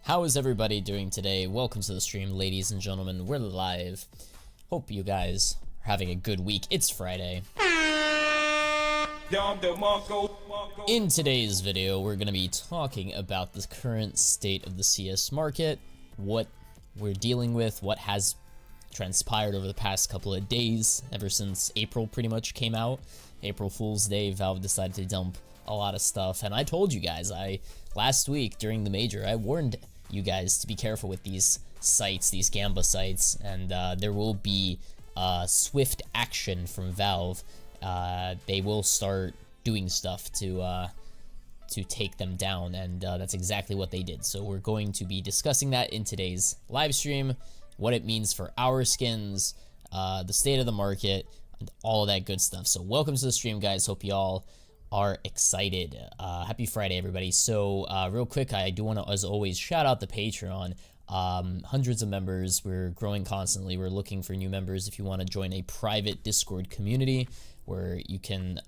How is everybody doing today? Welcome to the stream, ladies and gentlemen. We're live. Hope you guys are having a good week. It's Friday. In today's video, we're going to be talking about the current state of the CS market, what we're dealing with, what has transpired over the past couple of days, ever since April pretty much came out. April Fool's Day, Valve decided to dump a lot of stuff, and I told you guys, last week during the major, I warned you guys to be careful with these sites, these Gamba sites, and there will be swift action from Valve. They will start doing stuff to take them down, and that's exactly what they did. So we're going to be discussing that in today's live stream, what it means for our skins, the state of the market, and all of that good stuff. So welcome to the stream, guys. Hope you all are excited. Happy Friday, everybody. So real quick, I do want to, as always, shout out the Patreon. Hundreds of members. We're growing constantly. We're looking for new members. If you want to join a private Discord community where you can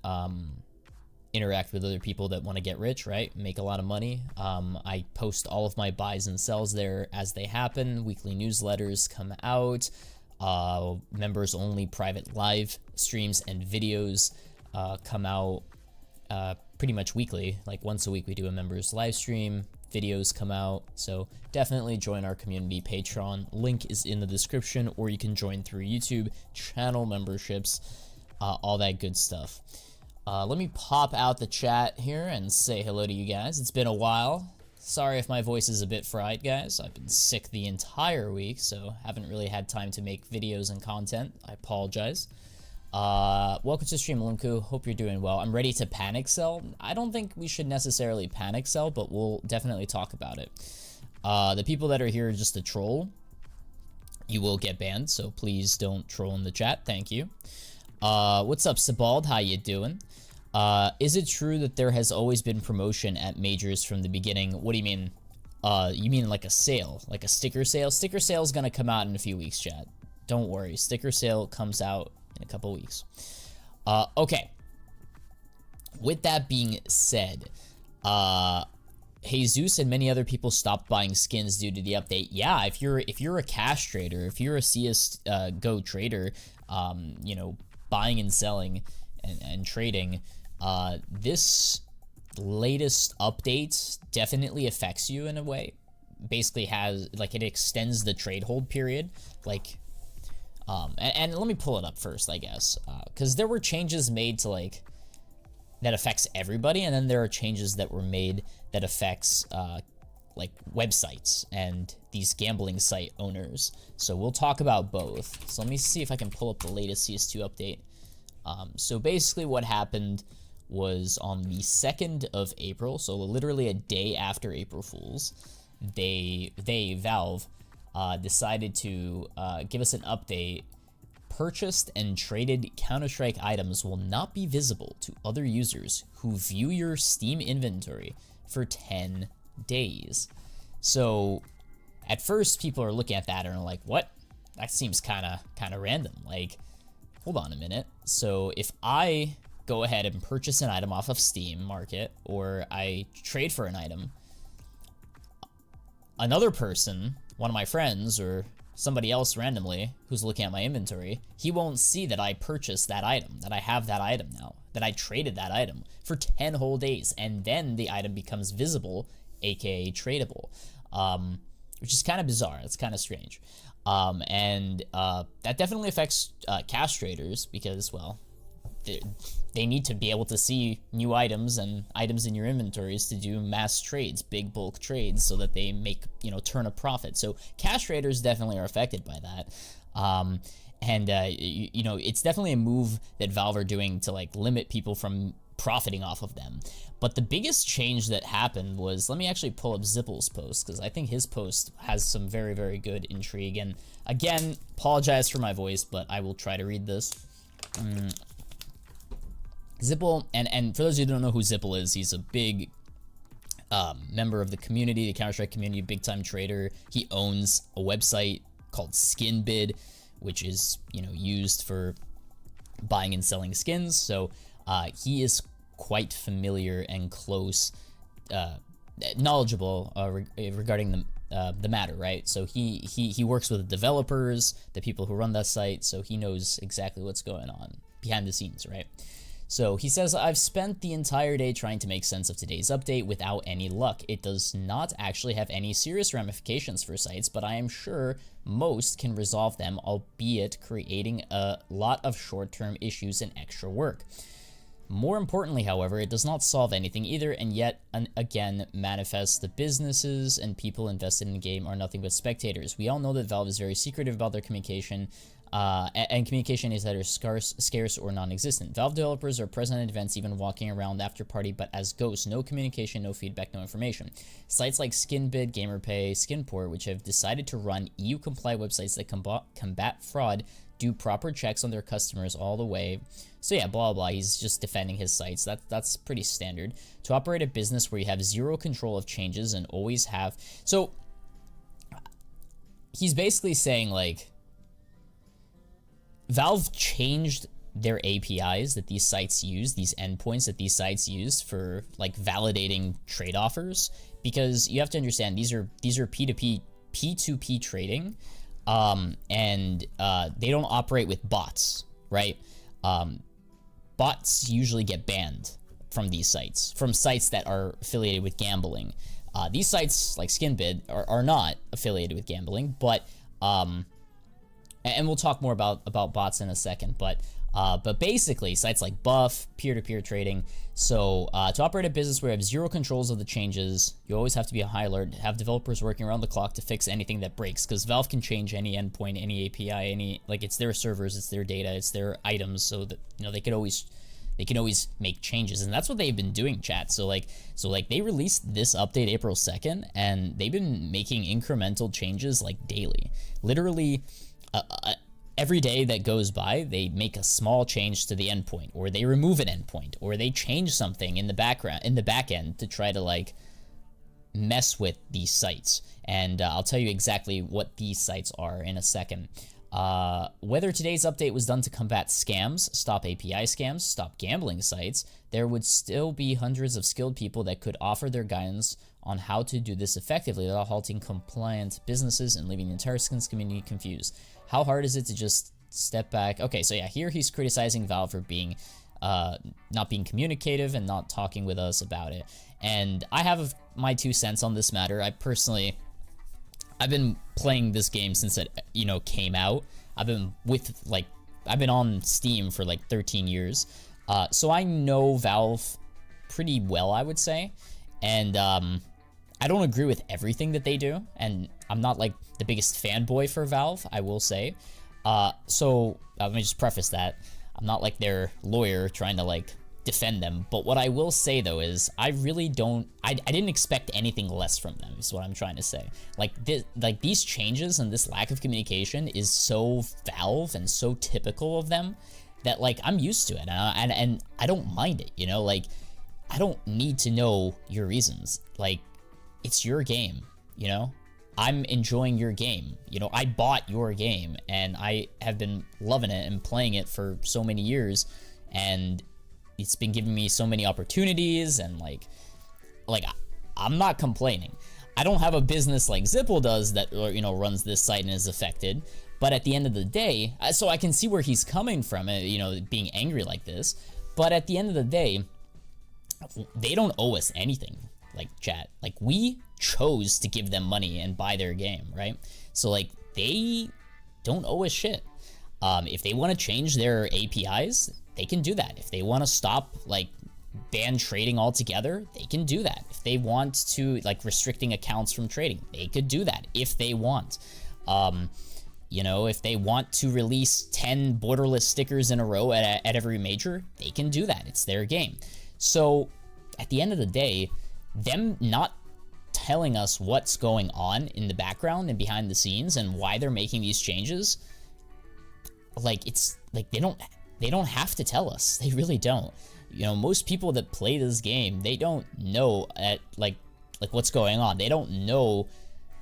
interact with other people that want to get rich, right? Make a lot of money. I post all of my buys and sells there as they happen. Weekly newsletters come out. Members only private live streams and videos come out pretty much weekly. Like once a week we do a members live stream, videos come out. So definitely join our community Patreon. Link is in the description, or you can join through YouTube channel memberships, all that good stuff. Let me pop out the chat here and say hello to you guys. It's been a while. Sorry if my voice is a bit fried, guys. I've been sick the entire week, so haven't really had time to make videos and content. I apologize. Welcome to stream, Lumku. Hope you're doing well. I'm ready to panic sell. I don't think we should necessarily panic sell, but we'll definitely talk about it. The people that are here just to troll, you will get banned, so please don't troll in the chat. Thank you. What's up, Sebald? How you doing? Is it true that there has always been promotion at majors from the beginning? What do you mean? You mean like a sale, like a sticker sale? Sticker sale is gonna come out in a few weeks, chat. Don't worry. Sticker sale comes out in a couple weeks. Okay. With that being said, Jesus and many other people stopped buying skins due to the update. Yeah, if you're a cash trader, if you're a CSGO trader, you know, buying and selling and trading, this latest update definitely affects you in a way. Basically has, like, it extends the trade hold period, like, and let me pull it up first, I guess, because there were changes made to, like, that affects everybody, and then there are changes that were made that affects like websites and these gambling site owners. So we'll talk about both. So let me see if I can pull up the latest CS2 update. So basically what happened was on the 2nd of April, so literally a day after April Fools, Valve, decided to give us an update. Purchased and traded Counter-Strike items will not be visible to other users who view your Steam inventory for 10 days. So at first people are looking at that and are like, what? That seems kind of random. Like, hold on a minute. So if I go ahead and purchase an item off of Steam Market, or I trade for an item, another person, one of my friends or somebody else randomly who's looking at my inventory, he won't see that I purchased that item, that I have that item now, that I traded that item for 10 whole days, and then the item becomes visible, aka tradable, which is kind of bizarre. It's kind of strange. That definitely affects cash traders because, well, they need to be able to see new items and items in your inventories to do mass trades, big bulk trades, so that they make, you know, turn a profit. So cash traders definitely are affected by that. You know, it's definitely a move that Valve are doing to, like, limit people from profiting off of them. But the biggest change that happened was, let me actually pull up Zipple's post, because I think his post has some very, very good intrigue. And again, apologize for my voice, but I will try to read this. Zipple, and for those who don't know who Zipple is, he's a big member of the community, the Counter-Strike community, big time trader. He owns a website called SkinBid, which is, you know, used for buying and selling skins. So he is quite familiar and close, knowledgeable regarding the matter, right? So he works with the developers, the people who run that site, so he knows exactly what's going on behind the scenes, right? So he says, I've spent the entire day trying to make sense of today's update without any luck. It does not actually have any serious ramifications for sites, but I am sure most can resolve them, albeit creating a lot of short-term issues and extra work. More importantly, however, it does not solve anything either, and yet again manifests the businesses and people invested in the game are nothing but spectators. We all know that Valve is very secretive about their communication, and communication is either scarce or non-existent. Valve developers are present at events, even walking around after party, but as ghosts, no communication, no feedback, no information. Sites like SkinBid, GamerPay, Skinport, which have decided to run EU-compliant websites that combat fraud, do proper checks on their customers all the way. So yeah, blah, blah, he's just defending his sites. That's pretty standard. To operate a business where you have zero control of changes and always have... So, he's basically saying, like, Valve changed their APIs that these sites use, these endpoints that these sites use for, like, validating trade offers, because you have to understand, these are P2P, P2P trading, and they don't operate with bots, right? Bots usually get banned from these sites, from sites that are affiliated with gambling. These sites, like SkinBid, are not affiliated with gambling, but, and we'll talk more about bots in a second, but basically, sites like Buff, peer-to-peer trading. So to operate a business where you have zero controls of the changes, you always have to be on high alert, have developers working around the clock to fix anything that breaks, because Valve can change any endpoint, any API, like, it's their servers, it's their data, it's their items, so that, you know, they can always make changes, and that's what they've been doing, chat. So they released this update April 2nd, and they've been making incremental changes, like, daily. Literally, every day that goes by, they make a small change to the endpoint, or they remove an endpoint, or they change something in the background, in the back end, to try to, like, mess with these sites. And I'll tell you exactly what these sites are in a second. Whether today's update was done to combat scams, stop API scams, stop gambling sites, there would still be hundreds of skilled people that could offer their guidance on how to do this effectively without halting compliant businesses and leaving the entire skins community confused. How hard is it to just step back? Okay, so yeah, here he's criticizing Valve for being not being communicative and not talking with us about it. And I have my 2 cents on this matter. I've been playing this game since it, you know, came out. I've been on Steam for like 13 years. So I know Valve pretty well, I would say. And I don't agree with everything that they do, and I'm not like the biggest fanboy for Valve, I will say. So let me just preface that. I'm not like their lawyer trying to like defend them, but what I will say though is I didn't expect anything less from them, is what I'm trying to say. Like these changes and this lack of communication is so Valve and so typical of them that like I'm used to it, and I don't mind it, you know. Like, I don't need to know your reasons. Like, it's your game, you know? I'm enjoying your game. You know, I bought your game, and I have been loving it and playing it for so many years, and it's been giving me so many opportunities, and like I'm not complaining. I don't have a business like Zipple does that, you know, runs this site and is affected, but at the end of the day, so I can see where he's coming from, you know, being angry like this, but at the end of the day, they don't owe us anything, like, chat. Like, we chose to give them money and buy their game, right? So, like, they don't owe us shit. If they want to change their APIs, they can do that. If they want to stop, like, ban trading altogether, they can do that. If they want to, like, restricting accounts from trading, they could do that if they want. You know, if they want to release 10 borderless stickers in a row at every major, they can do that. It's their game. So, at the end of the day, them not telling us what's going on in the background and behind the scenes and why they're making these changes, like, it's like they don't have to tell us. They really don't. You know, most people that play this game, they don't know like what's going on. They don't know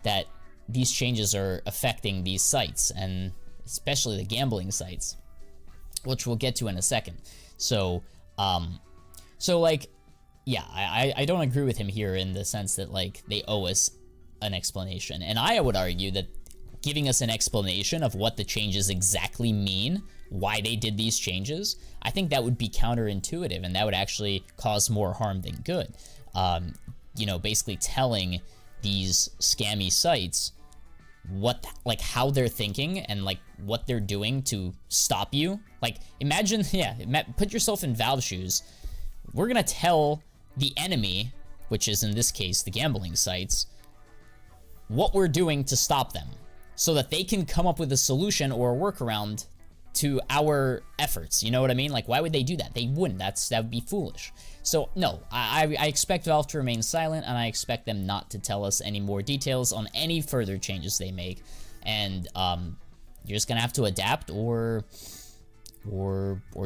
that these changes are affecting these sites, and especially the gambling sites, which we'll get to in a second. So, like, yeah, I don't agree with him here in the sense that, like, they owe us an explanation. And I would argue that giving us an explanation of what the changes exactly mean, why they did these changes, I think that would be counterintuitive, and that would actually cause more harm than good. You know, basically telling these scammy sites what, like, how they're thinking and like what they're doing to stop you. Like, imagine, yeah, put yourself in Valve's shoes. We're gonna tell the enemy, which is in this case the gambling sites, what we're doing to stop them, so that they can come up with a solution or a workaround to our efforts. You know what I mean? Like, why would they do that? They wouldn't. That would be foolish. So no, I expect Valve to remain silent, and I expect them not to tell us any more details on any further changes they make. And you're just gonna have to adapt or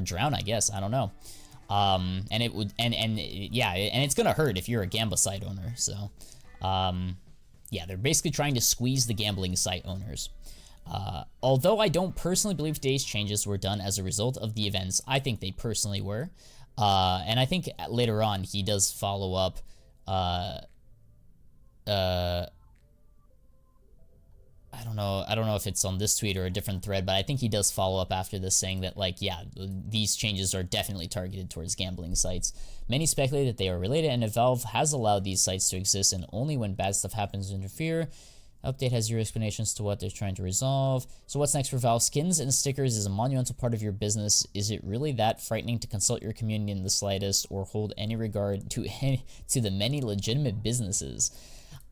drown, I guess. I don't know. And it would, yeah, and it's gonna hurt if you're a gambling site owner. So yeah, they're basically trying to squeeze the gambling site owners. Although I don't personally believe today's changes were done as a result of the events, I think they personally were. And I think later on he does follow up, I don't know if it's on this tweet or a different thread, but I think he does follow up after this saying that, like, yeah, these changes are definitely targeted towards gambling sites. Many speculate that they are related, and if Valve has allowed these sites to exist and only when bad stuff happens to interfere. Update has zero explanations to what they're trying to resolve. So what's next for Valve? Skins and stickers is a monumental part of your business. Is it really that frightening to consult your community in the slightest or hold any regard to the many legitimate businesses?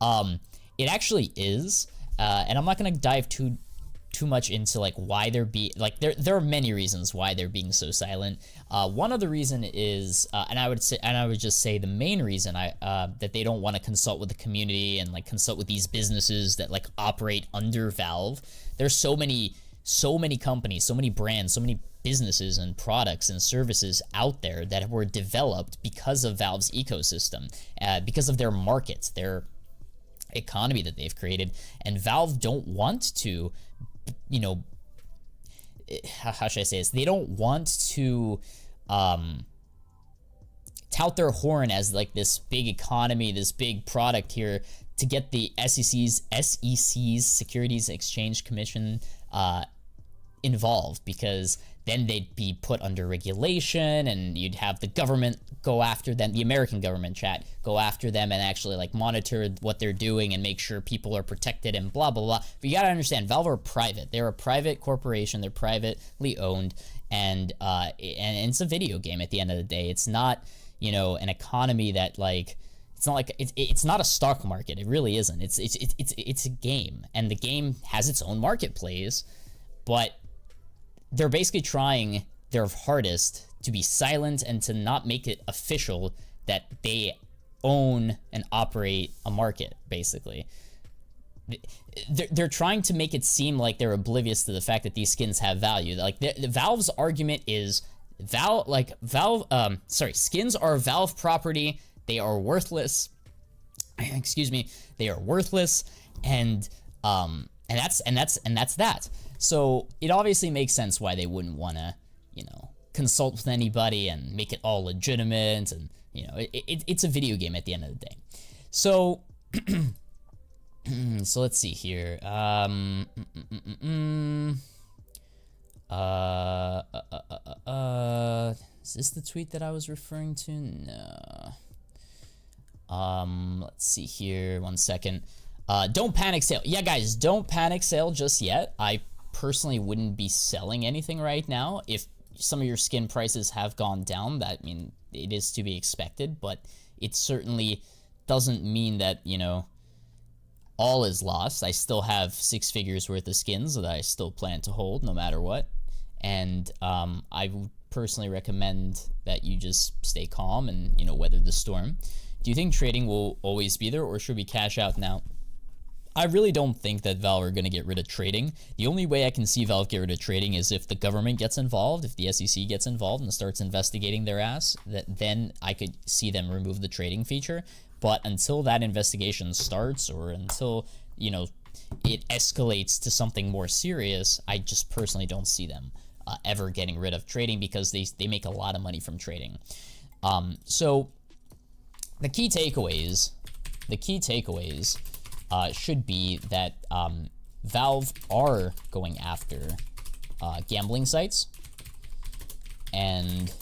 It actually is. And I'm not going to dive too much into like why they're there are many reasons why they're being so silent. One of the reason is, and I would just say the main reason that they don't want to consult with the community and like consult with these businesses that like operate under Valve. There's so many companies, so many brands, so many businesses and products and services out there that were developed because of Valve's ecosystem, because of their markets, their economy that they've created. And Valve don't want to, you know, how should I say this? They don't want to tout their horn as like this big economy, this big product here to get the SEC's Securities Exchange Commission involved, because then they'd be put under regulation and you'd have the government go after them, the American government chat, go after them and actually like monitor what they're doing and make sure people are protected and blah, blah, blah. But you gotta understand, Valve are private. They're a private corporation. They're privately owned, and it's a video game at the end of the day. It's not, you know, an economy that like, it's not a stock market. It really isn't. It's a game, and the game has its own marketplace, but they're basically trying their hardest to be silent and to not make it official that they own and operate a market, basically. They're trying to make it seem like they're oblivious to the fact that these skins have value. Like, the Valve's argument is, skins are Valve property, they are worthless, excuse me, they are worthless, and that's that. So it obviously makes sense why they wouldn't want to, you know, consult with anybody and make it all legitimate, and, you know, it's a video game at the end of the day. So, so let's see here. Is this the tweet that I was referring to? No. Let's see here. 1 second. Don't panic sale. Yeah, guys, don't panic sale just yet. I personally wouldn't be selling anything right now. If some of your skin prices have gone down, that, I mean, it is to be expected, but it certainly doesn't mean that, you know, all is lost. I still have 6 figures worth of skins that I still plan to hold no matter what. And I would personally recommend that you just stay calm and, you know, weather the storm. Do you think trading will always be there, or should we cash out now? I really don't think that Valve are going to get rid of trading. The only way I can see Valve get rid of trading is if the government gets involved, if the SEC gets involved and starts investigating their ass, then I could see them remove the trading feature. But until that investigation starts, or until, you know, it escalates to something more serious, I just personally don't see them ever getting rid of trading, because they make a lot of money from trading. So the key takeaways should be that Valve are going after gambling sites and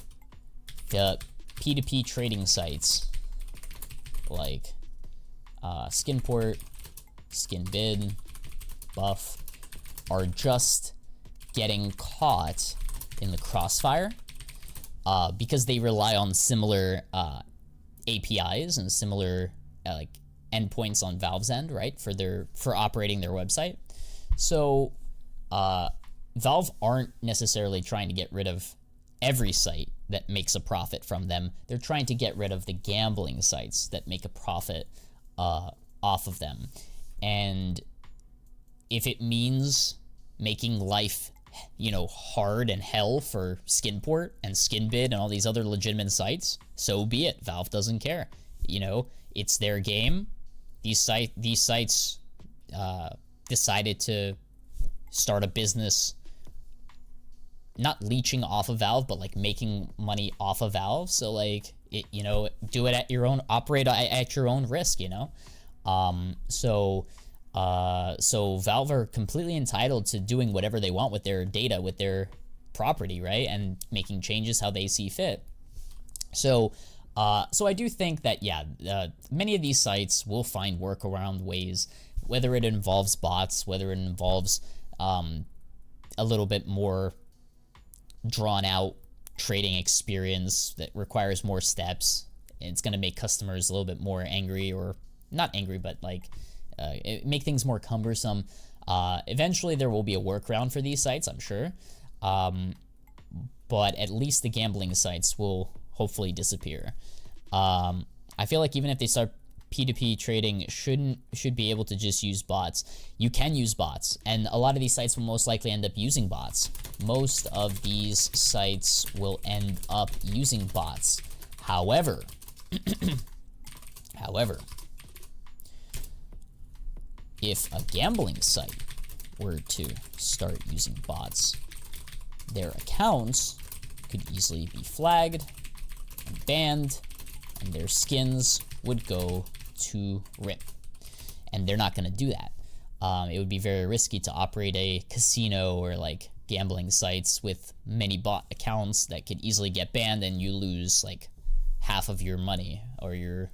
the P2P trading sites like Skinport, Skinbid, Buff are just getting caught in the crossfire because they rely on similar APIs and similar like endpoints on Valve's end, right, for operating their website. So Valve aren't necessarily trying to get rid of every site that makes a profit from them. They're trying to get rid of the gambling sites that make a profit off of them. And if it means making life, you know, hard and hell for Skinport and Skinbid and all these other legitimate sites, so be it. Valve doesn't care. You know, it's their game. These sites decided to start a business not leeching off of Valve, but like making money off of Valve. So like, you know, do it at your own, operate at your own risk, you know? So Valve are completely entitled to doing whatever they want with their data, with their property, right? And making changes how they see fit. So I do think that, yeah, many of these sites will find workaround ways, whether it involves bots, whether it involves a little bit more drawn out trading experience that requires more steps. It's going to make customers a little bit more angry, or not angry, but like make things more cumbersome. Eventually there will be a workaround for these sites, I'm sure. But at least the gambling sites will hopefully disappear. I feel like even if they start P2P trading, should be able to just use bots. You can use bots, and a lot of these sites will most likely end up using bots. Most of these sites will end up using bots. However, if a gambling site were to start using bots, their accounts could easily be flagged and banned, and their skins would go to rip. And they're not going to do that. It would be very risky to operate a casino or like gambling sites with many bot accounts that could easily get banned, and you lose like half of your money, or your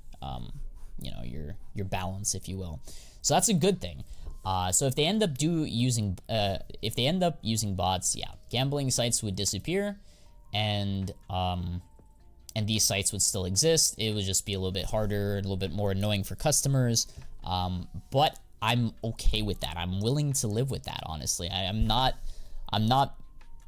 you know, your balance, if you will. So that's a good thing. So if they end up using bots, yeah, gambling sites would disappear, and these sites would still exist. It would just be a little bit harder, a little bit more annoying for customers. But I'm okay with that. I'm willing to live with that, honestly. I'm not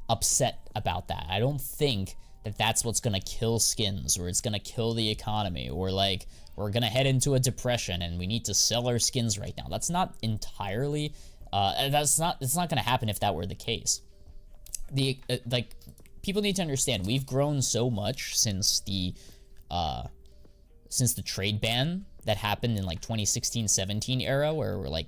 upset about that. I don't think that that's what's gonna kill skins, or it's gonna kill the economy, or like we're gonna head into a depression and we need to sell our skins right now. That's not entirely, it's not gonna happen if that were the case. Like, people need to understand, we've grown so much since the trade ban that happened in like 2016-17 era, where we're like,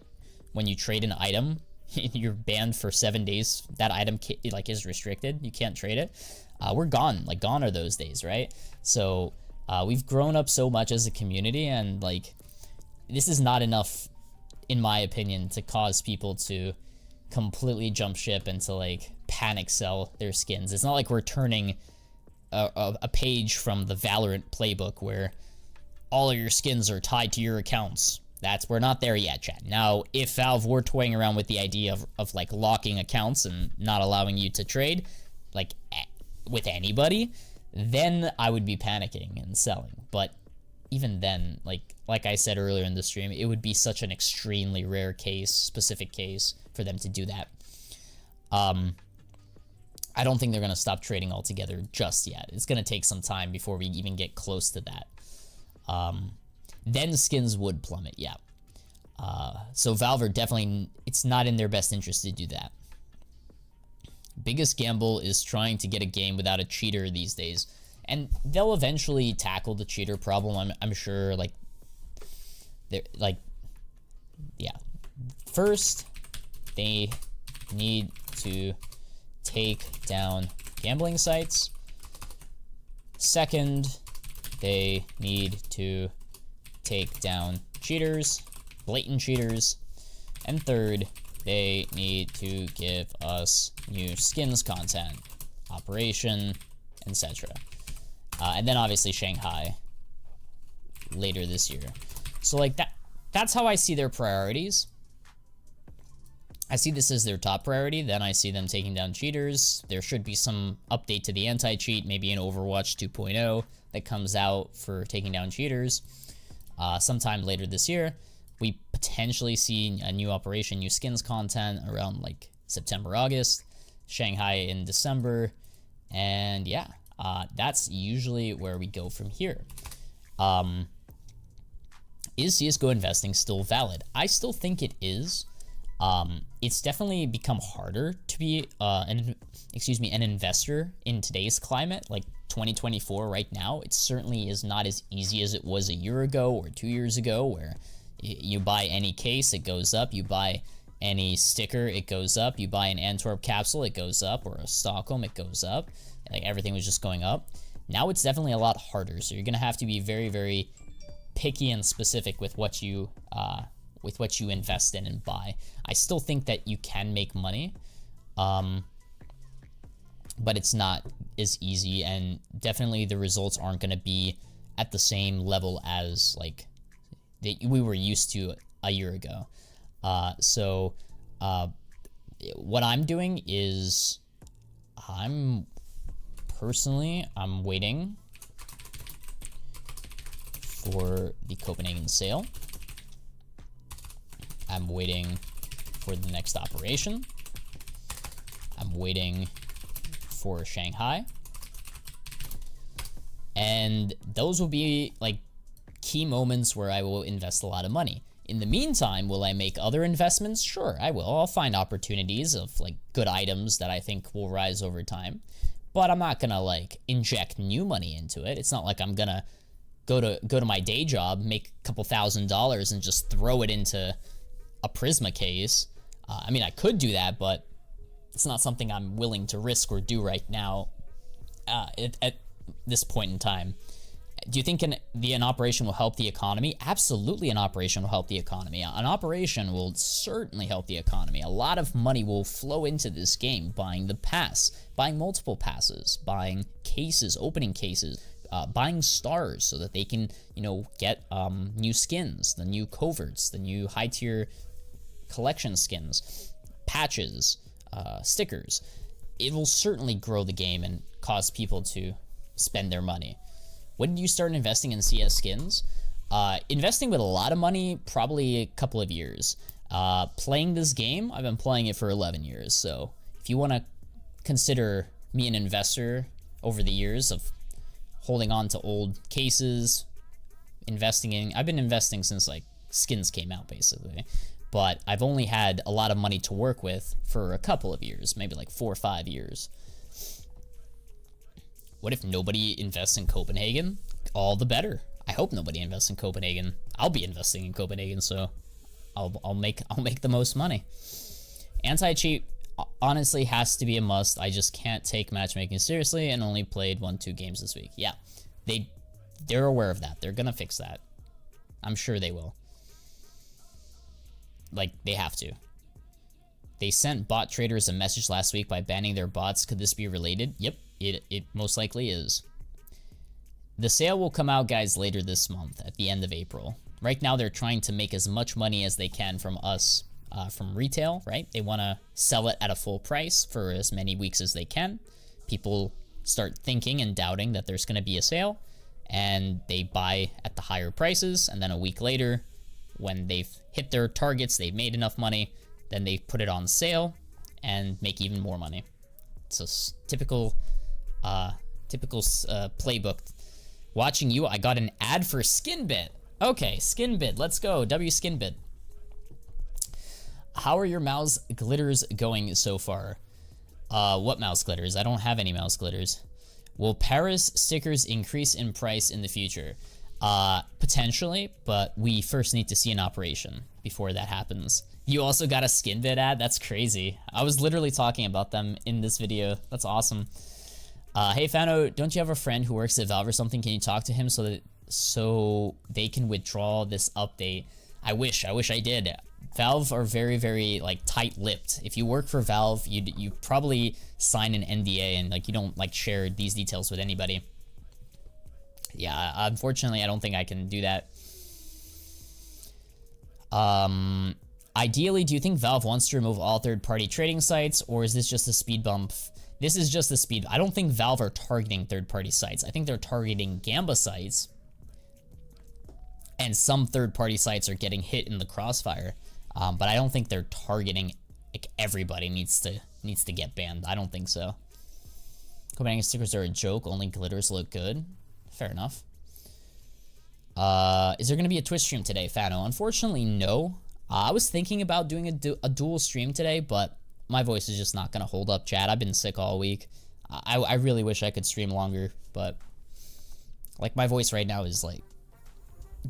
when you trade an item, you're banned for 7 days. That item like is restricted. You can't trade it. We're gone. Like, gone are those days, right? So we've grown up so much as a community, and like, this is not enough, in my opinion, to cause people to completely jump ship and to like panic sell their skins. It's not like we're turning a page from the Valorant playbook where all of your skins are tied to your accounts. We're not there yet, chat. Now, if Valve were toying around with the idea of like locking accounts and not allowing you to trade, like with anybody, then I would be panicking and selling. But even then, like I said earlier in the stream, it would be such an extremely rare case, specific case, for them to do that. I don't think they're going to stop trading altogether just yet. It's going to take some time before we even get close to that. Then skins would plummet, yeah. So Valve are definitely, it's not in their best interest to do that. Biggest gamble is trying to get a game without a cheater these days. And they'll eventually tackle the cheater problem, I'm sure. Like, they're like, yeah. First, they need to take down gambling sites. Second, they need to take down cheaters. blatant cheaters. And third, they need to give us new skins content, operation, etc. And then obviously Shanghai later this year. So like that's how I see their priorities. I see this as their top priority. Then I see them taking down cheaters. There should be some update to the anti-cheat, maybe an Overwatch 2.0 that comes out for taking down cheaters sometime later this year. We potentially see a new operation, new skins content around like September, August, Shanghai in December, and yeah, that's usually where we go from here. Is CSGO investing still valid? I still think it is. It's definitely become harder to be an investor in today's climate, like 2024 right now. It certainly is not as easy as it was a year ago or 2 years ago, where you buy any case, it goes up. You buy any sticker, it goes up. You buy an Antwerp capsule, it goes up, or a Stockholm, it goes up. Like everything was just going up. Now it's definitely a lot harder, so you're gonna have to be very, very picky and specific with what you invest in and buy. I still think that you can make money, but it's not as easy, and definitely the results aren't going to be at the same level as like we were used to a year ago. So what I'm doing is I'm waiting for the Copenhagen sale. I'm waiting for the next operation. I'm waiting for Shanghai. And those will be like key moments where I will invest a lot of money. In the meantime, will I make other investments? Sure, I will. I'll find opportunities of like good items that I think will rise over time. But I'm not gonna like inject new money into it. It's not like I'm gonna go to my day job, make a couple $1,000s and just throw it into a Prisma case. I mean, I could do that, but it's not something I'm willing to risk or do right now at this point in time. Do you think an operation will help the economy? Absolutely, an operation will help the economy. An operation will certainly help the economy. A lot of money will flow into this game, buying the pass, buying multiple passes, buying cases, opening cases, buying stars so that they can, get new skins, the new coverts, the new high-tier collection skins, patches, stickers. It will certainly grow the game and cause people to spend their money. When did you start investing in CS skins? Investing with a lot of money, probably a couple of years. Playing this game, I've been playing it for 11 years. So if you want to consider me an investor over the years of holding on to old cases, I've been investing since like skins came out basically. But I've only had a lot of money to work with for a couple of years, maybe like 4 or 5 years. What if nobody invests in Copenhagen? All the better. I hope nobody invests in Copenhagen. I'll be investing in Copenhagen, so I'll make the most money. Anti-cheat honestly has to be a must. I just can't take matchmaking seriously and only played 1-2 games this week. Yeah, they're aware of that. They're gonna fix that. I'm sure they will. Like, they have to. They sent bot traders a message last week by banning their bots. Could this be related? Yep, it most likely is. The sale will come out, guys, later this month at the end of April. Right now, they're trying to make as much money as they can from us, from retail, right? They want to sell it at a full price for as many weeks as they can. People start thinking and doubting that there's going to be a sale, and they buy at the higher prices, and then a week later, when they've hit their targets, they've made enough money, then they put it on sale and make even more money. It's a typical playbook. Watching you, I got an ad for Skinbit. Okay, Skinbit, let's go. Skinbit. How are your mouse glitters going so far? What mouse glitters? I don't have any mouse glitters. Will Paris stickers increase in price in the future? Potentially, but we first need to see an operation before that happens. You also got a Skinbit ad? That's crazy. I was literally talking about them in this video. That's awesome. Hey Fano, don't you have a friend who works at Valve or something? Can you talk to him so they can withdraw this update? I wish I did. Valve are very, very like tight-lipped. If you work for Valve, you probably sign an NDA and like you don't like share these details with anybody. Yeah, unfortunately, I don't think I can do that. Ideally, do you think Valve wants to remove all third-party trading sites, or is this just a speed bump? This is just a speed. I don't think Valve are targeting third-party sites. I think they're targeting Gamba sites, and some third-party sites are getting hit in the crossfire. But I don't think they're targeting like everybody needs to get banned. I don't think so. Copenhagen stickers are a joke. Only glitters look good. Fair enough. Is there going to be a Twitch stream today, Fano? Unfortunately, no. I was thinking about doing a dual stream today, but my voice is just not going to hold up, chat. I've been sick all week. I really wish I could stream longer, but like my voice right now is like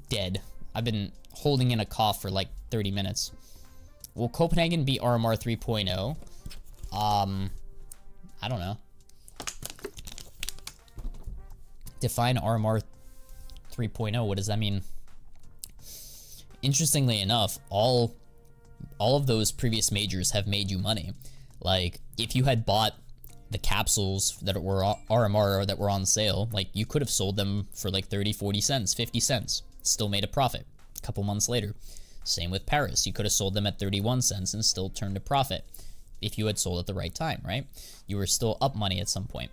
dead. I've been holding in a cough for like 30 minutes. Will Copenhagen be RMR 3.0? I don't know. Define RMR 3.0. What does that mean? Interestingly enough, all of those previous majors have made you money. Like, if you had bought the capsules that were RMR or that were on sale, like, you could have sold them for like 30, 40 cents, 50 cents. Still made a profit a couple months later. Same with Paris. You could have sold them at 31 cents and still turned a profit if you had sold at the right time, right? You were still up money at some point.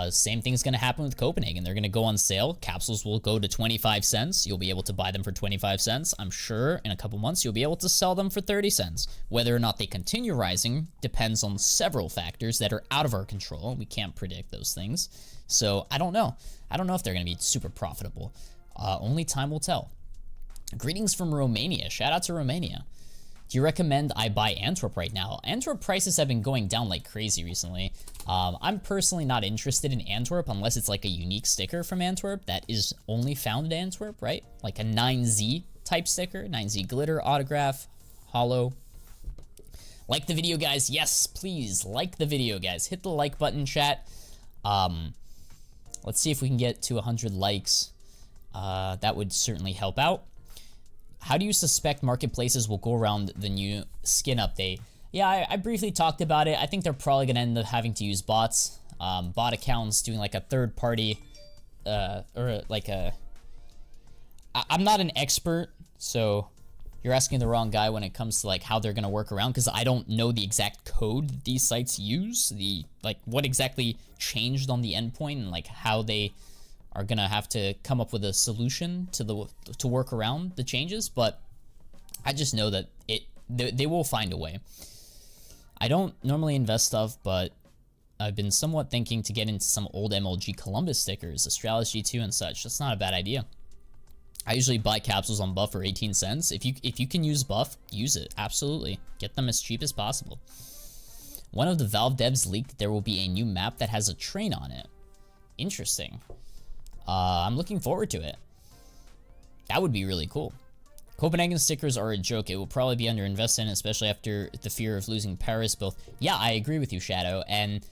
Same thing's going to happen with Copenhagen. They're going to go on sale. Capsules will go to 25 cents. You'll be able to buy them for 25 cents. I'm sure in a couple months you'll be able to sell them for 30 cents. Whether or not they continue rising depends on several factors that are out of our control. We can't predict those things. So I don't know. I don't know if they're going to be super profitable. Only time will tell. Greetings from Romania. Shout out to Romania. Do you recommend I buy Antwerp right now? Antwerp prices have been going down like crazy recently. I'm personally not interested in Antwerp unless it's like a unique sticker from Antwerp that is only found in Antwerp, right? Like a 9Z type sticker, 9Z glitter, autograph, hollow. Like the video, guys. Yes, please like the video, guys. Hit the like button, chat. Let's see if we can get to 100 likes. That would certainly help out. How do you suspect marketplaces will go around the new skin update? Yeah, I briefly talked about it. I think they're probably going to end up having to use bots. Bot accounts doing like a third party, or like a... I'm not an expert, so you're asking the wrong guy when it comes to like how they're going to work around, because I don't know the exact code that these sites use, like what exactly changed on the endpoint and like how they are gonna have to come up with a solution to work around the changes. But I just know that they will find a way. I don't normally invest stuff, but I've been somewhat thinking to get into some old MLG Columbus stickers, Astralis G2 and such. That's not a bad idea. I usually buy capsules on buff for 18 cents. If you can use buff, use it. Absolutely. Get them as cheap as possible. One of the Valve devs leaked that there will be a new map that has a train on it. Interesting. I'm looking forward to it. That would be really cool. Copenhagen stickers are a joke. It will probably be underinvested in, especially after the fear of losing Paris both. Yeah, I agree with you, Shadow. And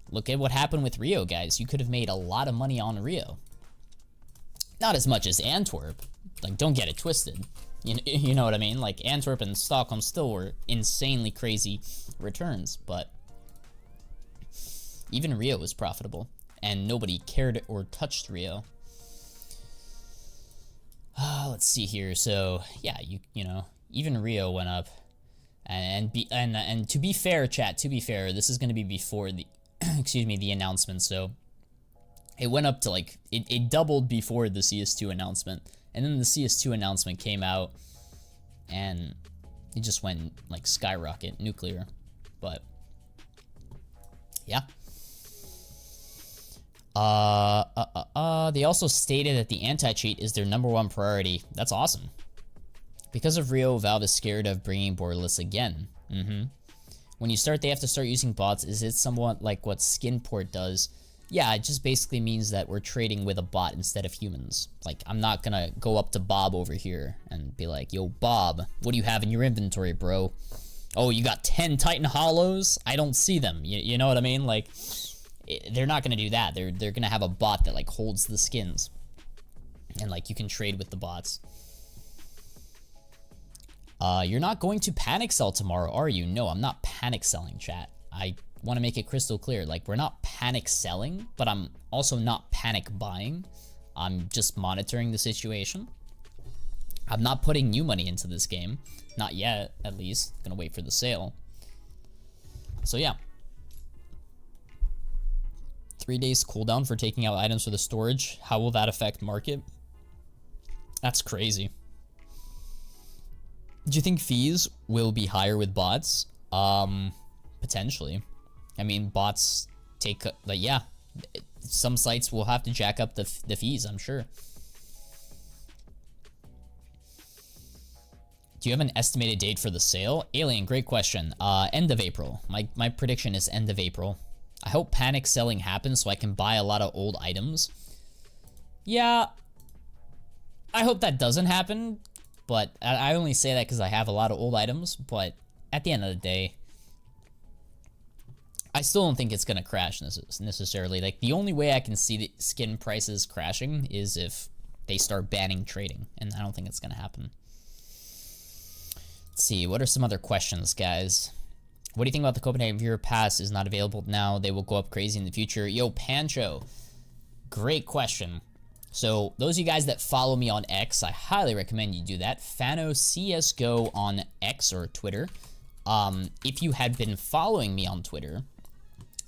look at what happened with Rio, guys. You could have made a lot of money on Rio. Not as much as Antwerp. Like, don't get it twisted. You know what I mean? Like, Antwerp and Stockholm still were insanely crazy returns, but even Rio was profitable. And nobody cared or touched Rio. Let's see here. So yeah, you know, even Rio went up, and to be fair, chat. To be fair, this is going to be before the, excuse me, the announcement. So it went up to like it doubled before the CS2 announcement, and then the CS2 announcement came out, and it just went like skyrocket nuclear. But yeah. They also stated that the anti-cheat is their #1 priority. That's awesome. Because of Rio, Valve is scared of bringing borderless again. When you start, they have to start using bots. Is it somewhat like what Skinport does? Yeah, it just basically means that we're trading with a bot instead of humans. Like, I'm not gonna go up to Bob over here and be like, yo, Bob, what do you have in your inventory, bro? Oh, you got 10 Titan Hollows? I don't see them. You know what I mean? Like, they're not gonna do that. They're gonna have a bot that like holds the skins, and like you can trade with the bots. You're not going to panic sell tomorrow, are you? No, I'm not panic selling, chat. I want to make it crystal clear. Like, we're not panic selling, but I'm also not panic buying. I'm just monitoring the situation. I'm not putting new money into this game. Not yet, at least. Gonna wait for the sale. So yeah. 3 days cooldown for taking out items for the storage. How will that affect market? That's crazy. Do you think fees will be higher with bots? Potentially. I mean, bots take, like, yeah. Some sites will have to jack up the fees, I'm sure. Do you have an estimated date for the sale? Alien, great question. End of April. My prediction is end of April. I hope panic selling happens so I can buy a lot of old items. Yeah. I hope that doesn't happen, but I only say that because I have a lot of old items, but at the end of the day, I still don't think it's going to crash necessarily. Like, the only way I can see the skin prices crashing is if they start banning trading, and I don't think it's going to happen. Let's see, what are some other questions, guys? What do you think about the Copenhagen Viewer Pass is not available now? They will go up crazy in the future. Yo, Pancho, great question. So, those of you guys that follow me on X, I highly recommend you do that. Fano CSGO on X or Twitter. If you had been following me on Twitter,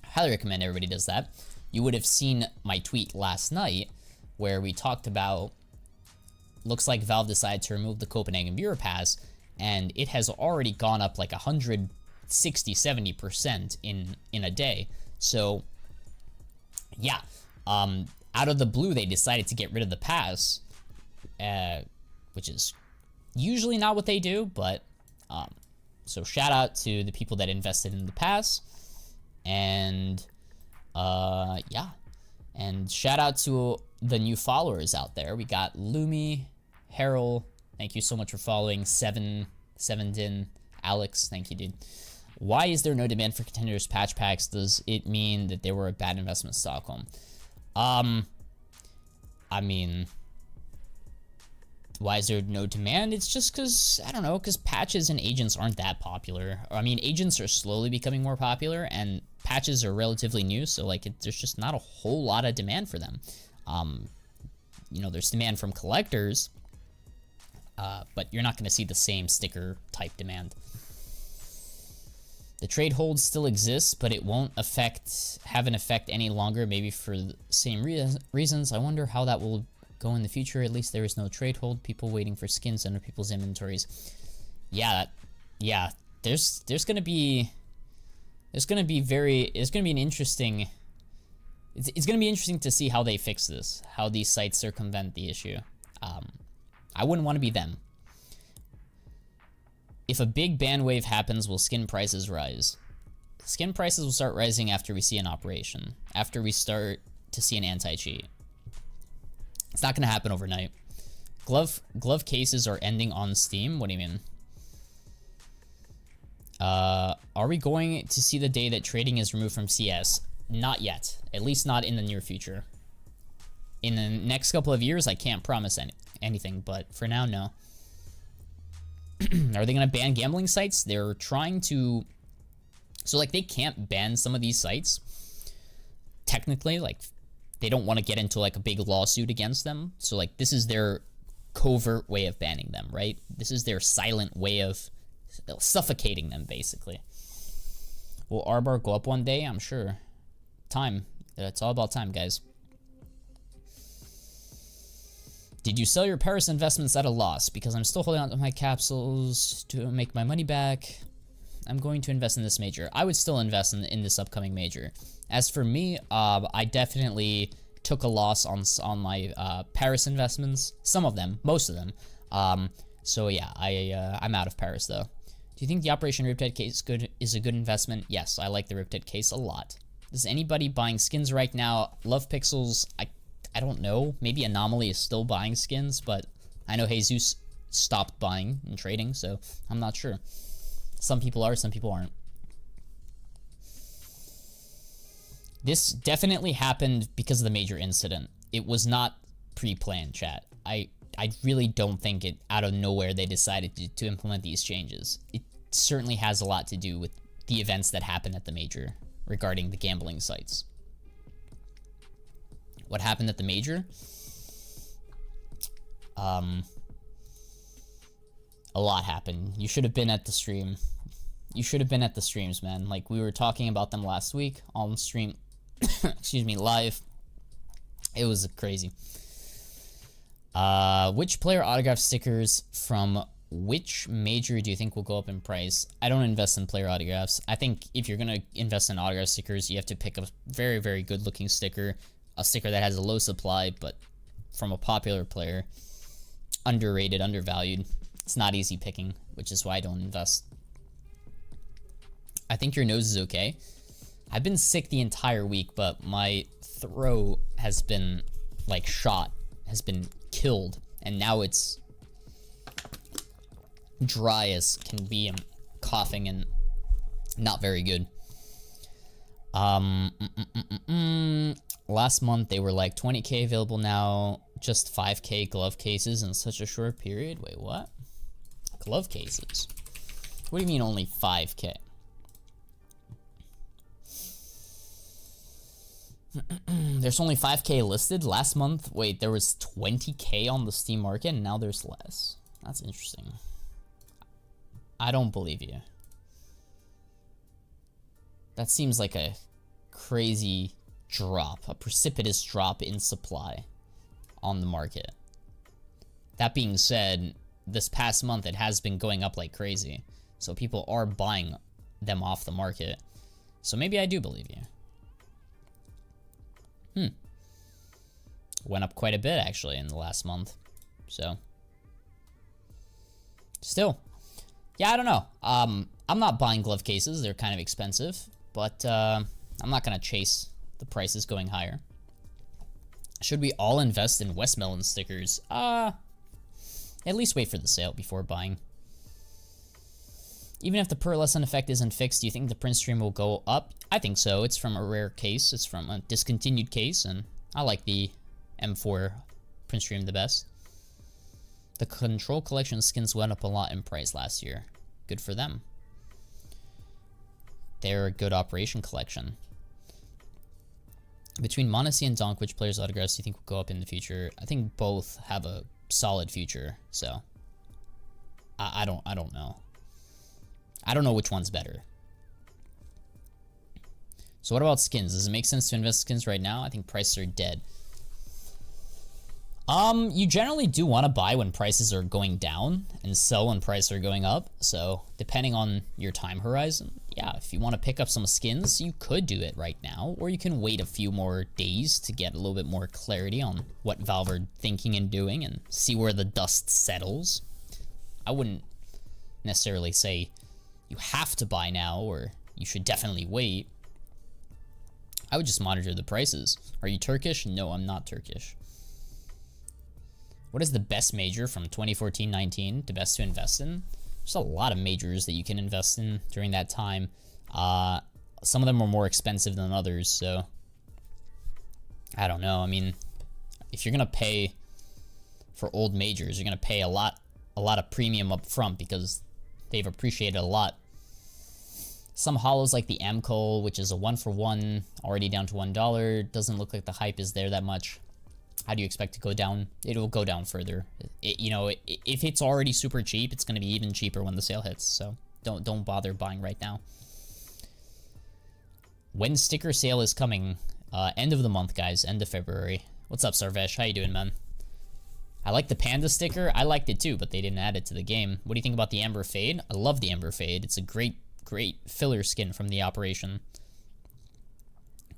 highly recommend everybody does that. You would have seen my tweet last night where we talked about, looks like Valve decided to remove the Copenhagen Viewer Pass, and it has already gone up like 160-70% in a day. So yeah, out of the blue they decided to get rid of the pass, which is usually not what they do, but so shout out to the people that invested in the pass. And yeah, and shout out to the new followers out there. We got Lumi, Harold, thank you so much for following. Sevendin, Alex, thank you, dude. Why is there no demand for contenders patch packs? Does it mean that they were a bad investment, Stockholm? I mean, why is there no demand? It's just because, I don't know, because patches and agents aren't that popular. I mean, agents are slowly becoming more popular, and patches are relatively new, so like there's just not a whole lot of demand for them. You know, there's demand from collectors, but you're not going to see the same sticker type demand. The trade hold still exists, but it won't have an effect any longer, maybe for the same reasons. I wonder how that will go in the future. At least there is no trade hold. People waiting for skins under people's inventories. Yeah, there's gonna be an interesting. It's gonna be interesting to see how they fix this, how these sites circumvent the issue. I wouldn't want to be them. If a big ban wave happens, will skin prices rise? Skin prices will start rising after we see an operation, after we start to see an anti-cheat. It's not gonna happen overnight. Glove cases are ending on Steam. What do you mean? Are we going to see the day that trading is removed from CS? Not yet. At least not in the near future. In the next couple of years, I can't promise anything, but for now, no. Are they gonna ban gambling sites? They're trying to. So like, they can't ban some of these sites. Technically, like, they don't want to get into like a big lawsuit against them. So like, this is their covert way of banning them, right? This is their silent way of suffocating them, basically. Will R-bar go up one day? I'm sure. Time. It's all about time, guys. Did you sell your Paris investments at a loss? Because I'm still holding on to my capsules to make my money back. I'm going to invest in this major. I would still invest in this upcoming major. As for me, I definitely took a loss on my Paris investments. Some of them, most of them. So yeah, I'm out of Paris though. Do you think the Operation Riptide case is a good investment? Yes, I like the Riptide case a lot. Is anybody buying skins right now? Love Pixels, I don't know. Maybe Anomaly is still buying skins, but I know Jesus stopped buying and trading, so I'm not sure. Some people are, some people aren't. This definitely happened because of the major incident. It was not pre-planned, chat. I I really don't think it out of nowhere they decided to implement these changes. It certainly has a lot to do with the events that happened at the major regarding the gambling sites. What happened at the major? A lot happened. You should have been at the stream. You should have been at the streams, man. Like, we were talking about them last week on stream. Excuse me, live. It was crazy. Which player autograph stickers from which major do you think will go up in price? I don't invest in player autographs. I think if you're going to invest in autograph stickers, you have to pick a very, very good looking sticker. A sticker that has a low supply, but from a popular player. Underrated, undervalued. It's not easy picking, which is why I don't invest. I think your nose is okay. I've been sick the entire week, but my throat has been, like, shot. Has been killed. And now it's dry as can be. I'm coughing and not very good. Last month, they were like 20K available now. Just 5K glove cases in such a short period. Wait, what? Glove cases? What do you mean only 5K? There's only 5K listed last month. Wait, there was 20K on the Steam market and now there's less. That's interesting. I don't believe you. That seems like a crazy drop, a precipitous drop in supply on the market. That being said, this past month it has been going up like crazy. So people are buying them off the market. So maybe I do believe you. Went up quite a bit actually in the last month. So still, yeah, I don't know. I'm not buying glove cases. They're kind of expensive, but I'm not gonna chase the prices going higher. Should we all invest in Westmelon stickers? At least wait for the sale before buying. Even if the pearlescent effect isn't fixed, do you think the print stream will go up? I think so. It's from a rare case. It's from a discontinued case, and I like the M4 print stream the best. The Control Collection skins went up a lot in price last year. Good for them. They're a good operation collection. Between Monacy and Donk, which players' autographs do you think will go up in the future? I think both have a solid future, so I don't know. I don't know which one's better. So what about skins? Does it make sense to invest in skins right now? I think prices are dead. You generally do want to buy when prices are going down and sell when prices are going up. So depending on your time horizon, yeah, if you want to pick up some skins, you could do it right now, or you can wait a few more days to get a little bit more clarity on what Valve are thinking and doing and see where the dust settles. I wouldn't necessarily say you have to buy now or you should definitely wait. I would just monitor the prices. Are you Turkish? No, I'm not Turkish. What is the best major from 2014-19 to best to invest in? There's a lot of majors that you can invest in during that time. Some of them are more expensive than others, so I don't know. I mean, if you're gonna pay for old majors, you're gonna pay a lot of premium up front because they've appreciated a lot. Some holos like the Amcol, which is a 1-for-1, already down to $1. Doesn't look like the hype is there that much. How do you expect to go down? It will go down further. If it's already super cheap, it's going to be even cheaper when the sale hits. So don't bother buying right now. When sticker sale is coming, end of the month, guys. End of February. What's up, Sarvesh? How you doing, man? I like the Panda sticker. I liked it too, but they didn't add it to the game. What do you think about the Ember Fade? I love the Ember Fade. It's a great filler skin from the operation.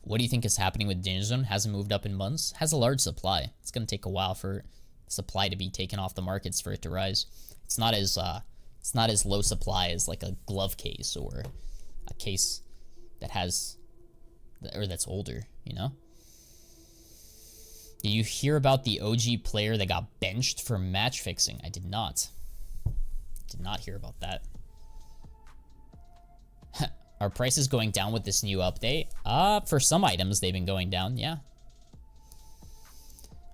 What do you think is happening with Danger Zone? Hasn't moved up in months. Has a large supply. It's going to take a while for supply to be taken off the markets for it to rise. It's not as low supply as like a glove case or a case that has or that's older, you know? Did you hear about the OG player that got benched for match fixing? I did not. Did not hear about that. Are prices going down with this new update? For some items, they've been going down, yeah.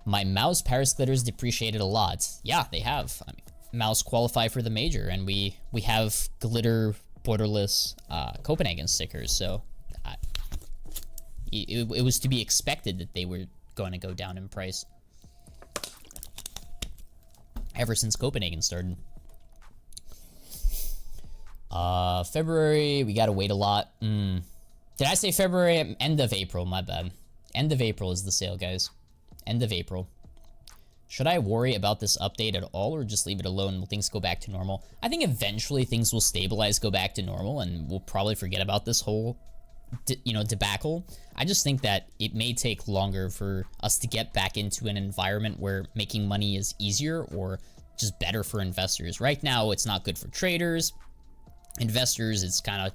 My mouse Paris glitters depreciated a lot. Yeah, they have. I mean, mouse qualify for the major, and we have glitter borderless Copenhagen stickers, so it was to be expected that they were going to go down in price ever since Copenhagen started. February, we gotta wait a lot. Did I say February? End of April, my bad. End of April is the sale, guys. End of April. Should I worry about this update at all, or just leave it alone? Will things go back to normal? I think eventually things will stabilize, go back to normal, and we'll probably forget about this whole, debacle. I just think that it may take longer for us to get back into an environment where making money is easier or just better for investors. Right now, it's not good for traders. Investors, it's kind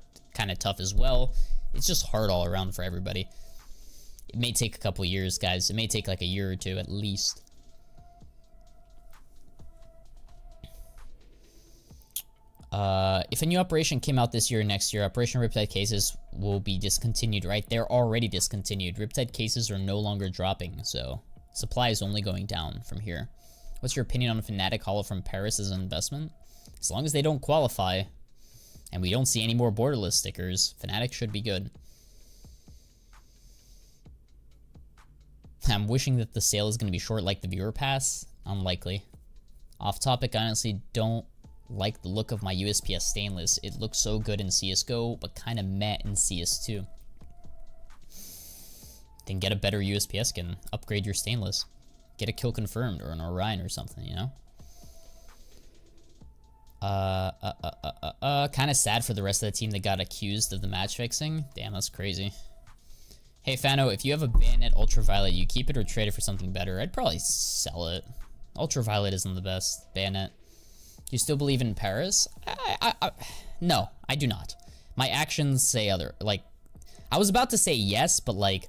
of tough as well. It's just hard all around for everybody. It may take a couple years, guys. It may take like a year or two at least. If a new operation came out this year or next year, Operation Riptide cases will be discontinued, right? They're already discontinued. Riptide cases are no longer dropping, so supply is only going down from here. What's your opinion on Fnatic Hollow from Paris as an investment? As long as they don't qualify, and we don't see any more borderless stickers, Fnatic should be good. I'm wishing that the sale is going to be short like the viewer pass. Unlikely. Off topic, I honestly don't like the look of my USPS stainless. It looks so good in CSGO, but kind of meh in CS2. Then get a better USPS skin. Upgrade your stainless. Get a kill confirmed or an Orion or something, you know? Kind of sad for the rest of the team that got accused of the match fixing. Damn, that's crazy. Hey, Fano, if you have a Bayonet Ultraviolet, you keep it or trade it for something better? I'd probably sell it. Ultraviolet isn't the best. Bayonet. Do you still believe in Paris? No, I do not. My actions say other. Like, I was about to say yes, but like,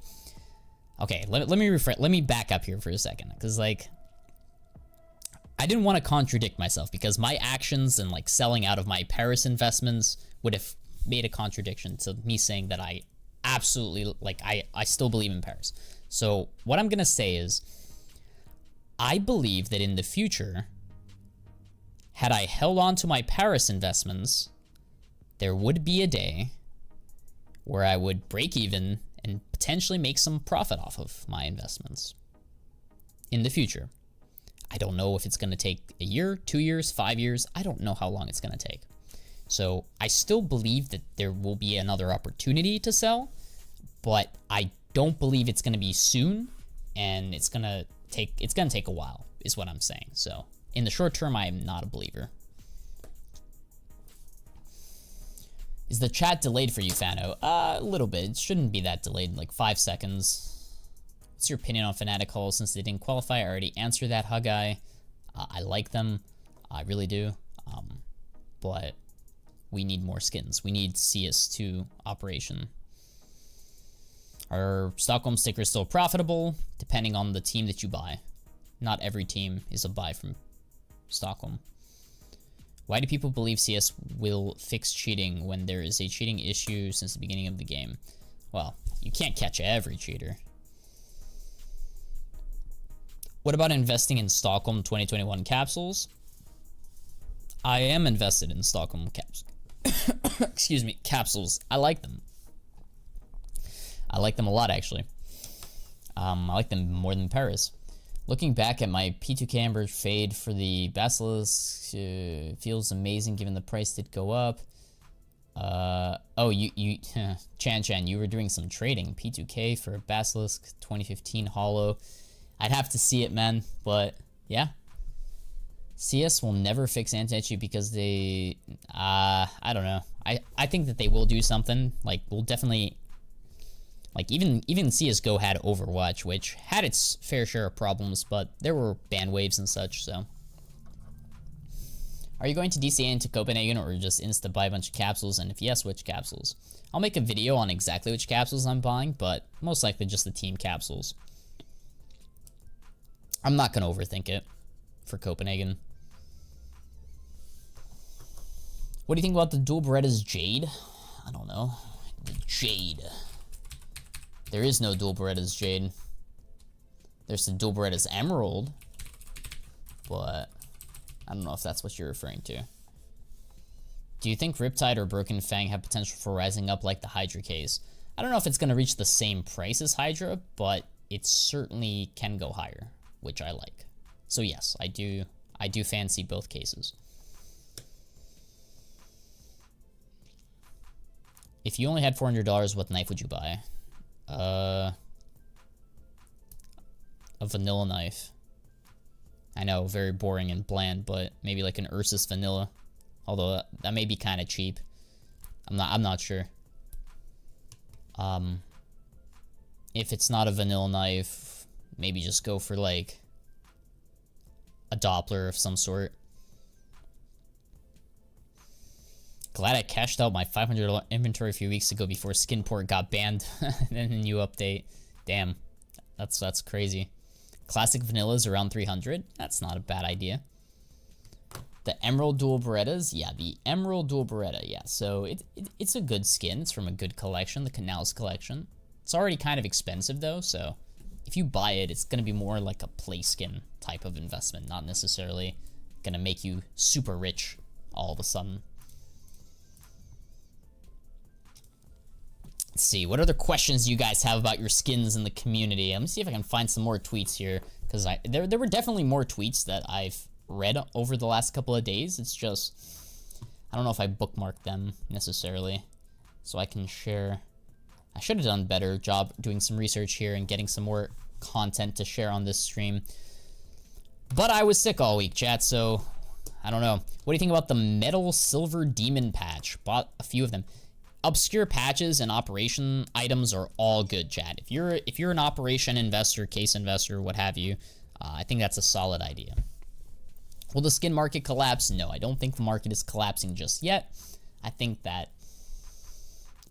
okay, let me back up here for a second, because like, I didn't want to contradict myself, because my actions and like selling out of my Paris investments would have made a contradiction to me saying that I absolutely, like, I still believe in Paris. So what I'm gonna say is, I believe that in the future, had I held on to my Paris investments, there would be a day where I would break even and potentially make some profit off of my investments in the future. I don't know if it's going to take a year, 2 years, 5 years. I don't know how long it's going to take. So I still believe that there will be another opportunity to sell, but I don't believe it's going to be soon, and it's going to take a while, is what I'm saying. So in the short term, I am not a believer. Is the chat delayed for you, Fano? A little bit. It shouldn't be that delayed, like 5 seconds. What's your opinion on Fnatic Hall since they didn't qualify? I already answered that, Hugeye. I like them. I really do. But we need more skins. We need CS2 operation. Are Stockholm stickers still profitable? Depending on the team that you buy. Not every team is a buy from Stockholm. Why do people believe CS will fix cheating when there is a cheating issue since the beginning of the game? Well, you can't catch every cheater. What about investing in Stockholm 2021 capsules? I am invested in Stockholm excuse me, capsules. I like them. I like them a lot, actually. I like them more than Paris. Looking back at my P2K Amber fade for the Basilisk, feels amazing given the price did go up. Oh, Chan, you were doing some trading. P2K for Basilisk 2015 Hollow. I'd have to see it, man, but yeah. CS will never fix anti-cheat because they, I don't know. I think that they will do something. Like, we'll definitely, like, even CSGO had Overwatch, which had its fair share of problems, but there were ban waves and such, so. Are you going to DCA into Copenhagen or just insta buy a bunch of capsules, and if yes, which capsules? I'll make a video on exactly which capsules I'm buying, but most likely just the team capsules. I'm not going to overthink it for Copenhagen. What do you think about the dual Beretta's Jade? I don't know. The Jade. There is no dual Beretta's Jade. There's the dual Beretta's Emerald, but I don't know if that's what you're referring to. Do you think Riptide or Broken Fang have potential for rising up like the Hydra case? I don't know if it's going to reach the same price as Hydra, but it certainly can go higher, which I like. So yes, I do fancy both cases. If you only had $400, what knife would you buy? A vanilla knife. I know, very boring and bland, but maybe like an Ursus Vanilla. Although that may be kind of cheap. I'm not sure. If it's not a vanilla knife, maybe just go for like a Doppler of some sort. Glad I cashed out my $500 inventory a few weeks ago before Skinport got banned. And then a new update. Damn, that's crazy. Classic vanillas around 300. That's not a bad idea. The Emerald Dual Berettas, yeah, the Emerald Dual Beretta, yeah. So it's a good skin. It's from a good collection, the Canals collection. It's already kind of expensive though, so if you buy it, it's gonna be more like a play skin type of investment, not necessarily gonna make you super rich all of a sudden. Let's see, what other questions you guys have about your skins in the community? Let me see if I can find some more tweets here, because there were definitely more tweets that I've read over the last couple of days. It's just, I don't know if I bookmarked them necessarily, so I can share. I should have done a better job doing some research here and getting some more content to share on this stream. But I was sick all week, chat, so I don't know. What do you think about the Metal Silver Demon patch? Bought a few of them. Obscure patches and operation items are all good, chat. If you're an operation investor, case investor, what have you, I think that's a solid idea. Will the skin market collapse? No, I don't think the market is collapsing just yet. I think that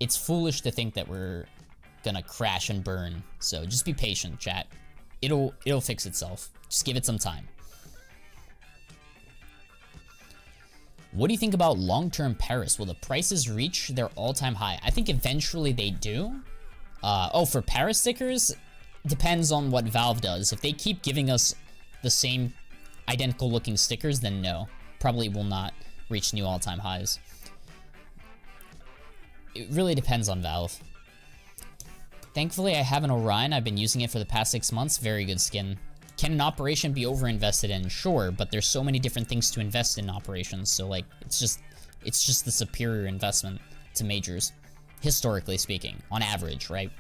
it's foolish to think that we're gonna crash and burn. So just be patient, chat. It'll fix itself. Just give it some time. What do you think about long-term Paris? Will the prices reach their all-time high? I think eventually they do. Oh, for Paris stickers, depends on what Valve does. If they keep giving us the same identical looking stickers, then no. Probably will not reach new all-time highs. It really depends on Valve. Thankfully, I have an Orion. I've been using it for the past 6 months. Very good skin. Can an operation be over-invested in? Sure, but there's so many different things to invest in operations, so like it's just the superior investment to majors, historically speaking, on average, right?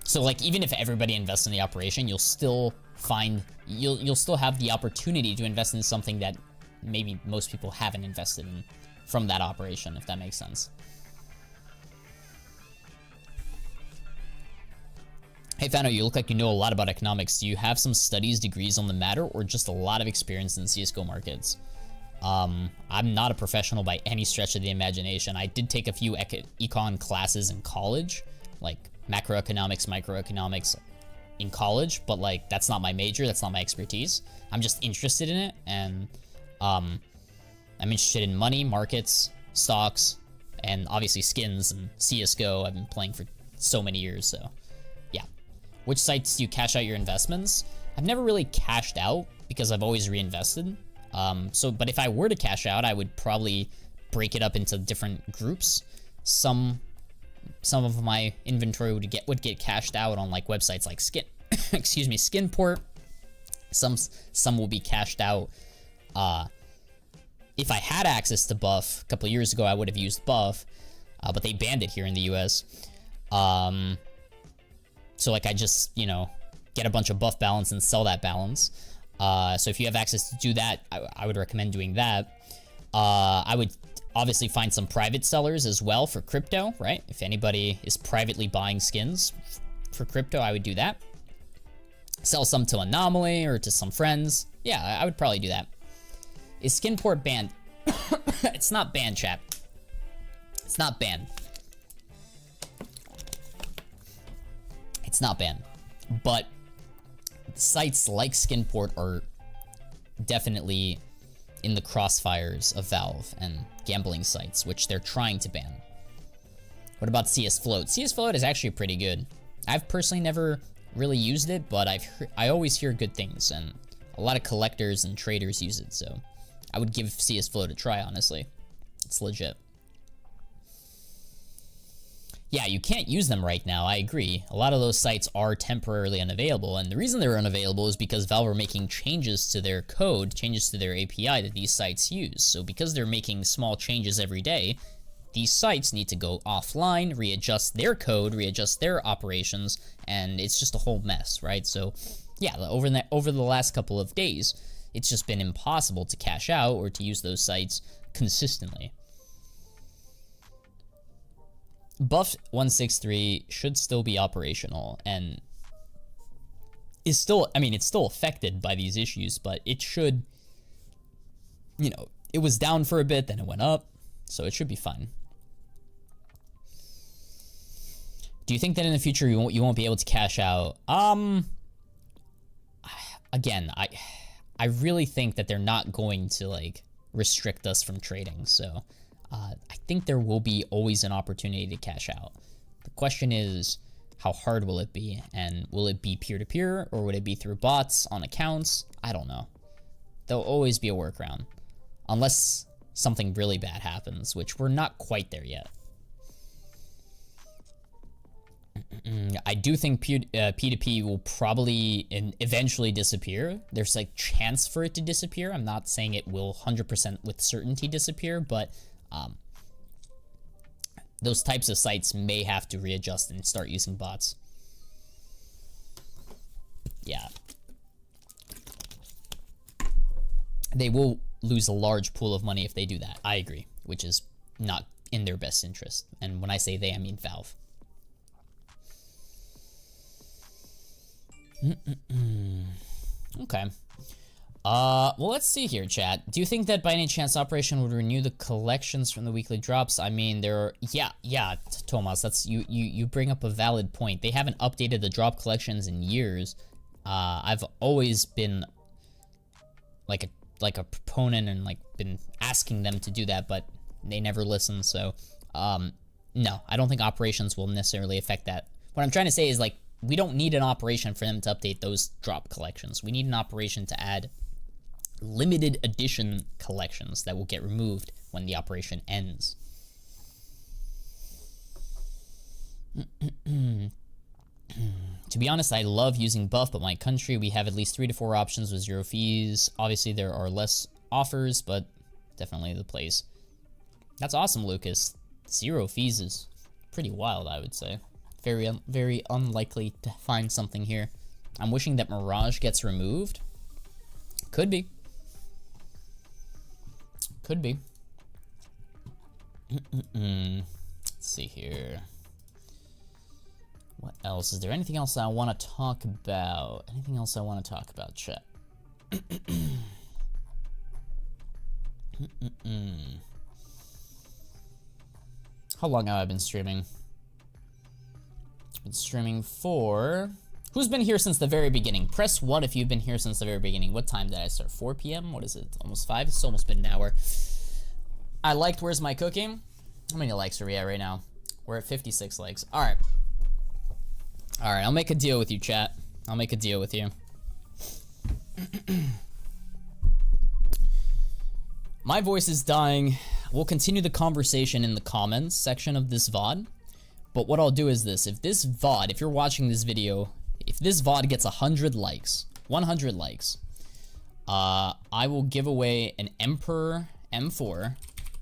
So like even if everybody invests in the operation, you'll still find you'll still have the opportunity to invest in something that maybe most people haven't invested in from that operation, if that makes sense. Hey Fano, you look like you know a lot about economics. Do you have some studies, degrees on the matter, or just a lot of experience in CSGO markets? I'm not a professional by any stretch of the imagination. I did take a few econ classes in college, like macroeconomics, microeconomics in college, but like that's not my major, that's not my expertise. I'm just interested in it, and I'm interested in money, markets, stocks, and obviously skins and CSGO. I've been playing for so many years, so yeah. Which sites do you cash out your investments? I've never really cashed out because I've always reinvested. But if I were to cash out, I would probably break it up into different groups. Some of my inventory would get cashed out on like websites like Skinport. Some will be cashed out. If I had access to Buff a couple of years ago, I would have used Buff, but they banned it here in the US. So like I just, you know, get a bunch of Buff balance and sell that balance. So if you have access to do that, I would recommend doing that. I would obviously find some private sellers as well for crypto, right? If anybody is privately buying skins for crypto, I would do that. Sell some to Anomaly or to some friends. Yeah, I would probably do that. Is Skinport banned? It's not banned, chat. It's not banned. It's not banned. But sites like Skinport are definitely in the crossfires of Valve and gambling sites, which they're trying to ban. What about CS Float? CS Float is actually pretty good. I've personally never really used it, but I always hear good things, and a lot of collectors and traders use it, so I would give CS Float a try, honestly. It's legit. Yeah, you can't use them right now, I agree. A lot of those sites are temporarily unavailable, and the reason they're unavailable is because Valve are making changes to their code, changes to their API that these sites use. So because they're making small changes every day, these sites need to go offline, readjust their code, readjust their operations, and it's just a whole mess, right? So yeah, over the last couple of days, it's just been impossible to cash out or to use those sites consistently. Buff 163 should still be operational and is still, I mean, it's still affected by these issues, but it should, you know, it was down for a bit, then it went up, so it should be fine. Do you think that in the future you won't be able to cash out? Again, I really think that they're not going to like restrict us from trading, so I think there will be always an opportunity to cash out. The question is, how hard will it be? And will it be peer-to-peer, or would it be through bots on accounts? I don't know. There'll always be a workaround. Unless something really bad happens, which we're not quite there yet. I do think P2P will probably eventually disappear. There's like chance for it to disappear. I'm not saying it will 100% with certainty disappear, but those types of sites may have to readjust and start using bots. Yeah. They will lose a large pool of money if they do that. I agree, which is not in their best interest. And when I say they, I mean Valve. Okay. Well, let's see here, chat. Do you think that by any chance Operation would renew the collections from the weekly drops? I mean, there are, yeah, Tomas, that's, you bring up a valid point. They haven't updated the drop collections in years. I've always been like a proponent and like been asking them to do that, but they never listen, so, no, I don't think operations will necessarily affect that. What I'm trying to say is, like, we don't need an operation for them to update those drop collections. We need an operation to add limited edition collections that will get removed when the operation ends. To be honest, I love using Buff, but my country, we have at least 3 to 4 options with 0 fees. Obviously, there are less offers, but definitely the place. That's awesome, Lucas. 0 fees is pretty wild, I would say. Very unlikely to find something here. I'm wishing that Mirage gets removed. Could be. Could be. Let's see here. What else? Is there anything else I want to talk about? Anything else I want to talk about, chat? How long have I been streaming? Been streaming for... Who's been here since the very beginning? Press 1 if you've been here since the very beginning. What time did I start? 4 p.m.? What is it? Almost 5? It's almost been an hour. I liked Where's My Cooking? How many likes are we at right now? We're at 56 likes. Alright. Alright, I'll make a deal with you, chat. I'll make a deal with you. My voice is dying. We'll continue the conversation in the comments section of this VOD. But what I'll do is this. If this VOD, if you're watching this video, if this VOD gets 100 likes, 100 likes, I will give away an Emperor M4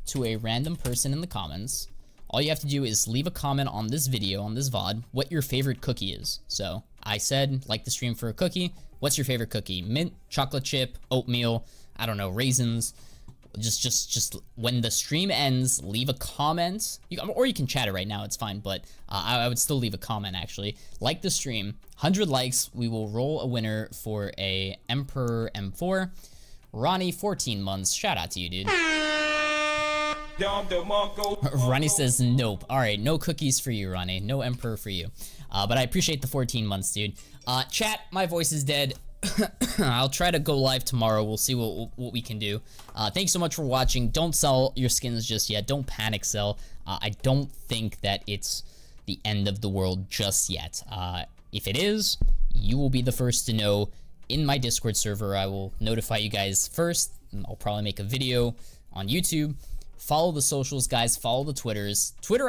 to a random person in the comments. All you have to do is leave a comment on this video, on this VOD, what your favorite cookie is. So, I said, like the stream for a cookie. What's your favorite cookie? Mint, chocolate chip, oatmeal, I don't know, raisins. Just when the stream ends, leave a comment. Or you can chat it right now, it's fine, but I would still leave a comment, actually. Like the stream, 100 likes, we will roll a winner for a Emperor M4. Ronnie, 14 months, shout out to you, dude. Ronnie says nope. Alright, no cookies for you, Ronnie. No Emperor for you. But I appreciate the 14 months, dude. Chat, my voice is dead. I'll try to go live tomorrow. We'll see what we can do. Thanks so much for watching. Don't sell your skins just yet. Don't panic sell. I don't think that it's the end of the world just yet. If it is, you will be the first to know in my Discord server. I will notify you guys first. I'll probably make a video on YouTube. Follow the socials, guys. Follow the Twitters. Twitter,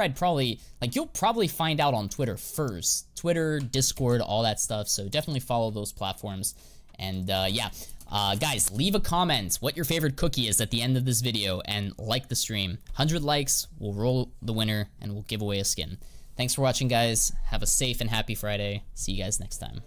you'll probably find out on Twitter first. Twitter, Discord, all that stuff. So definitely follow those platforms. And yeah, guys, leave a comment what your favorite cookie is at the end of this video, and like the stream. 100 likes, we'll roll the winner, and we'll give away a skin. Thanks for watching, guys. Have a safe and happy Friday. See you guys next time.